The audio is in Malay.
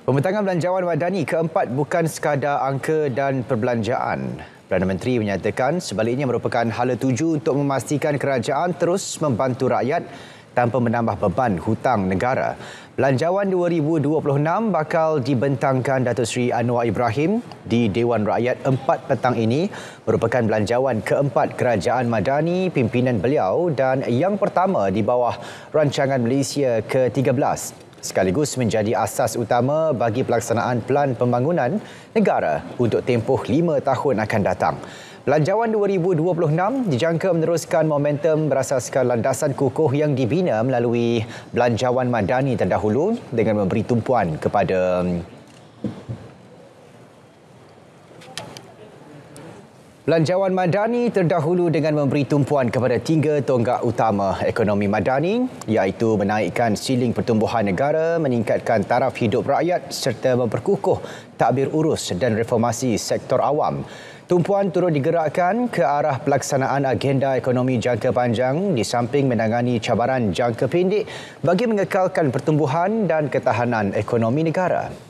Pembentangan belanjawan madani keempat bukan sekadar angka dan perbelanjaan. Perdana Menteri menyatakan sebaliknya merupakan hala tuju untuk memastikan kerajaan terus membantu rakyat tanpa menambah beban hutang negara. Belanjawan 2026 bakal dibentangkan Datuk Seri Anwar Ibrahim di Dewan Rakyat 4 petang ini merupakan belanjawan keempat kerajaan madani pimpinan beliau dan yang pertama di bawah rancangan Malaysia ke-13. Sekaligus menjadi asas utama bagi pelaksanaan Pelan Pembangunan Negara untuk tempoh 5 tahun akan datang. Belanjawan 2026 dijangka meneruskan momentum berasaskan landasan kukuh yang dibina melalui belanjawan madani terdahulu dengan memberi tumpuan kepada belanjawan madani terdahulu dengan memberi tumpuan kepada 3 tonggak utama ekonomi madani iaitu menaikkan siling pertumbuhan negara, meningkatkan taraf hidup rakyat serta memperkukuh tadbir urus dan reformasi sektor awam. Tumpuan turut digerakkan ke arah pelaksanaan agenda ekonomi jangka panjang di samping menangani cabaran jangka pendek bagi mengekalkan pertumbuhan dan ketahanan ekonomi negara.